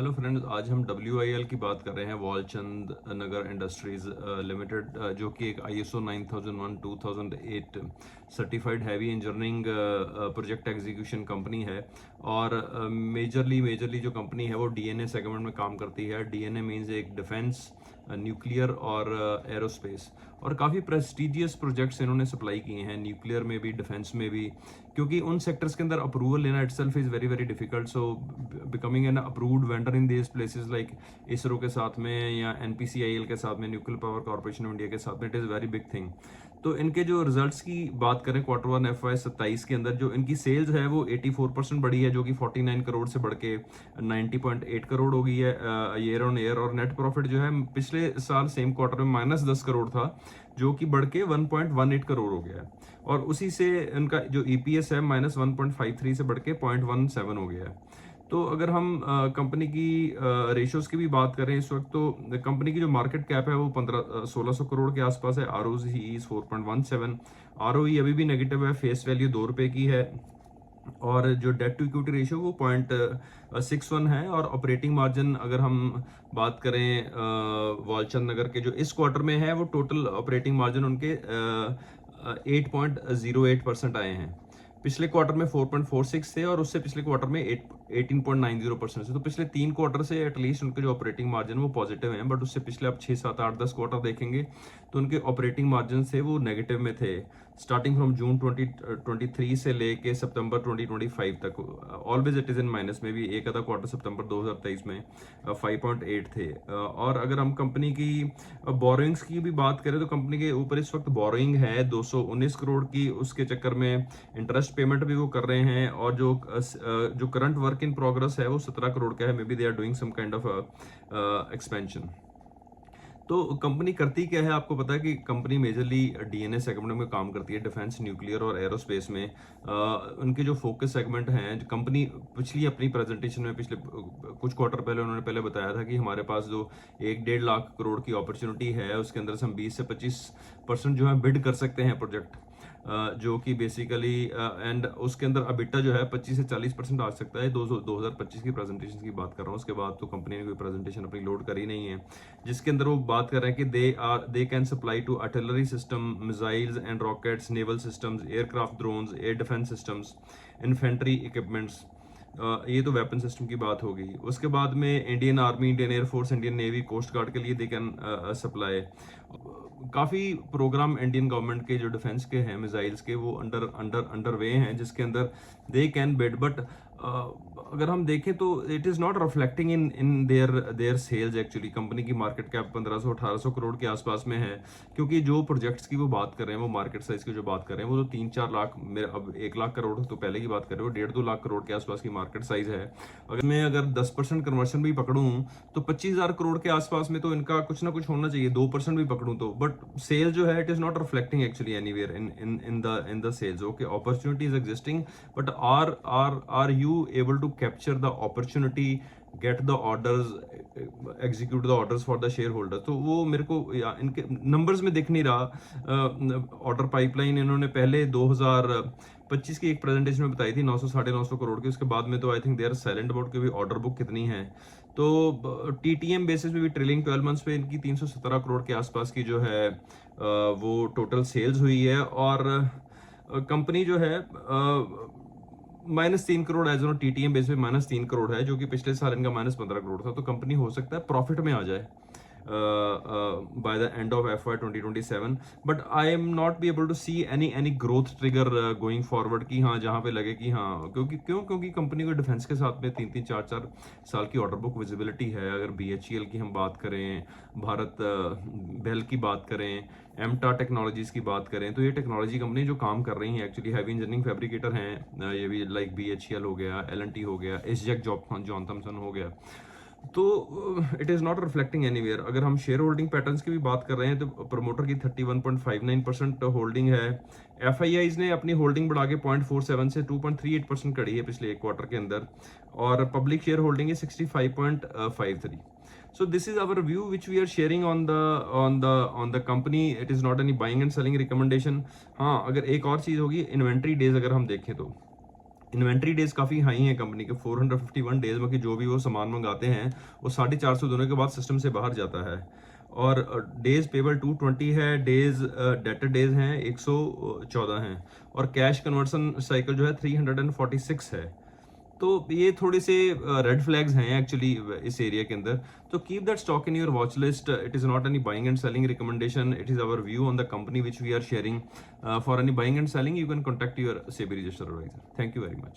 Hello friends, आज हम WIL की बात कर रहे हैं। वॉलचंद नगर इंडस्ट्रीज लिमिटेड, जो कि एक ISO 9001 2008 certified heavy engineering project execution company है। और मेजरली जो कंपनी है वो DNA सेगमेंट में काम करती है। DNA मीन्स एक डिफेंस, न्यूक्लियर और एरोस्पेस, और काफ़ी प्रेस्टिजियस प्रोजेक्ट्स इन्होंने सप्लाई किए हैं, न्यूक्लियर में भी, डिफेंस में भी, क्योंकि उन सेक्टर्स के अंदर अप्रूवल लेना itself is very very difficult. So becoming an approved vendor in this places like ISRO के साथ में या NPCIL के साथ में, nuclear power corporation of India के साथ में, it is very big thing. तो इनके जो रिजल्ट्स की बात करें Q1 FY27 के अंदर, जो इनकी सेल्स है वो 84% बढ़ी है, जो कि 49 करोड़ से बढ़ के 90.8 करोड़ हो गई है ईयर ऑन ईयर। और नेट प्रॉफिट जो है पिछले साल सेम क्वार्टर में -10 करोड़ था, जो कि बढ़ के 1.18 करोड़ हो गया है। और उसी से इनका जो EPS है -1.53 से बढ़ के 0.17 हो गया है। तो अगर हम कंपनी की रेशियोज की भी बात करें इस वक्त, तो कंपनी की जो मार्केट कैप है वो 1600 करोड़ के आसपास है। ROCE इज 4.17, ROE अभी भी नेगेटिव है, फेस वैल्यू ₹2 की है, और जो डेट टू इक्विटी रेशियो वो 0.61 है। और ऑपरेटिंग मार्जिन अगर हम बात करें वालचंद नगर के जो इस क्वार्टर में है, वो टोटल ऑपरेटिंग मार्जिन उनके 8.08% आए हैं। पिछले क्वार्टर में 4.46 थे, और उससे पिछले क्वार्टर में 18.90% से। तो पिछले 3 क्वार्टर से एटलीस्ट उनके जो ऑपरेटिंग मार्जिन वो पॉजिटिव हैं, बट उससे पिछले आप 6, 7, 8, 10 क्वार्टर देखेंगे तो उनके ऑपरेटिंग मार्जिन से वो नेगेटिव में थे, स्टार्टिंग फ्रॉम जून 2023 से लेके सितंबर 2025 तक। Always it is in minus में भी। एक आधा क्वार्टर सितंबर 2023 में 5.8 थे। और अगर हम कंपनी की बोरोइंग्स की भी बात करें, तो कंपनी के ऊपर इस वक्त बोरोइंग है 219 करोड़ की। उसके चक्कर में इंटरेस्ट पेमेंट भी वो कर रहे हैं, और जो करंट वर्क इन प्रोग्रेस है वो 17 करोड़ का है। May be they are doing some kind of expansion. तो कंपनी करती क्या है, आपको पता है कि कंपनी मेजरली DNA सेगमेंट में काम करती है, डिफेंस, न्यूक्लियर और एरोस्पेस में। उनके जो फोकस सेगमेंट हैं, कंपनी पिछली अपनी प्रेजेंटेशन में पिछले कुछ क्वार्टर पहले उन्होंने पहले बताया था कि हमारे पास जो 1-1.5 लाख करोड़ की अपॉर्चुनिटी है, उसके अंदर से हम 20 से 25% जो है बिड कर सकते हैं प्रोजेक्ट, जो कि बेसिकली एंड उसके अंदर अबिटा जो है 25 से 40% आ सकता है। 2025 की प्रेजेंटेशन की बात कर रहा हूँ, उसके बाद तो कंपनी ने कोई प्रेजेंटेशन अपनी लोड करी नहीं है, जिसके अंदर वो बात कर रहे हैं कि they can supply to artillery system, missiles and rockets, naval systems, aircraft, drones, air defence systems, infantry equipments. ये तो वेपन सिस्टम की बात होगी। उसके बाद में Indian army, Indian air force, Indian navy, coast guard के लिए दे कैन सप्लाई। काफ़ी प्रोग्राम इंडियन गवर्नमेंट के जो डिफेंस के हैं, मिसाइल्स के, वो अंडर वे हैं, जिसके अंदर दे कैन बिड। बट अगर हम देखें तो it is not reflecting in their sales. Actually company की मार्केट कैप 1500-1800 करोड़ के आसपास में है, क्योंकि जो प्रोजेक्ट्स की वो बात कर रहे हैं, वो मार्केट साइज की जो बात कर रहे हैं, वो तो 3-4 लाख, मेरे अब 1 लाख करोड़ तो पहले की बात कर रहे हो, 1.5-2 लाख करोड़ के आसपास की मार्केट साइज है। अगर 10% कन्वर्शन भी पकड़ूं तो 25,000 करोड़ के आसपास में तो इनका कुछ ना कुछ होना चाहिए। 2% भी पकड़ूं तो, बट सेल जो है it is not reflecting actually anywhere in the sales. Okay, opportunity is existing, but are you able to capture the opportunity, get the orders, execute the orders for the shareholder? तो वो मेरे को इनके numbers में दिख नहीं रहा। Order pipeline इन्होंने पहले 2025 की एक प्रेजेंटेशन में बताई थी 900-950 करोड़ की। उसके बाद में तो I think they are silent about कि भी ऑर्डर बुक कितनी है। तो TTM बेसिस पे भी ट्रेलिंग 12 मंथ्स पे इनकी 317 करोड़ के आसपास की जो है वो टोटल सेल्स हुई है। और कंपनी जो है -3 crore as on TTM base पे -3 करोड़ है, जो कि पिछले साल इनका -15 करोड़ था। तो कंपनी हो सकता है प्रॉफिट में आ जाए by the end of FY 2027, but I am not be able to see any growth trigger going forward कि हाँ, जहाँ पे लगे कि हाँ, क्योंकि कंपनी को डिफेंस के साथ में 3-4 साल की ऑर्डर बुक विजिबिलिटी है। अगर BHEL की हम बात करें, भारत बेल की बात करें, एमटा टेक्नोलॉजीज की बात करें, तो ये टेक्नोलॉजी कंपनी जो काम कर रही हैं एक्चुअली हैवी इंजीनियरिंग फैब्रिकेटर हैं, ये भी लाइक BHEL हो गया, L&T हो गया, SGEC जॉन थॉमसन हो गया। तो it is not reflecting anywhere. अगर हम शेयर होल्डिंग पैटर्न्स की भी बात कर रहे हैं, तो प्रमोटर की 31.59% होल्डिंग है। FIIs ने अपनी होल्डिंग बढ़ा के 0.47 से 2.38% करी है पिछले एक क्वार्टर के अंदर, और पब्लिक शेयर होल्डिंग है 65.53। So this is our view which we are sharing on the company. It is not any buying and selling recommendation. हाँ, अगर एक और चीज़ होगी, इन्वेंट्री डेज अगर हम देखें तो इन्वेंट्री डेज काफ़ी हाई हैं कंपनी के, 451 डेज में कि जो भी वो सामान मंगाते हैं वो 450 दिनों के बाद सिस्टम से बाहर जाता है। और डेज पेबल 220 है, डेज डेटर डेज हैं 114 हैं, और कैश कन्वर्सन साइकिल जो है 346 है। तो ये थोड़े से रेड फ्लैग्स हैं एक्चुअली इस एरिया के अंदर। तो keep that stock in your watch list. It is not any buying and selling recommendation, it is our view on the company which we are sharing. For any buying and selling you can contact your SEBI registered advisor. Thank you very much.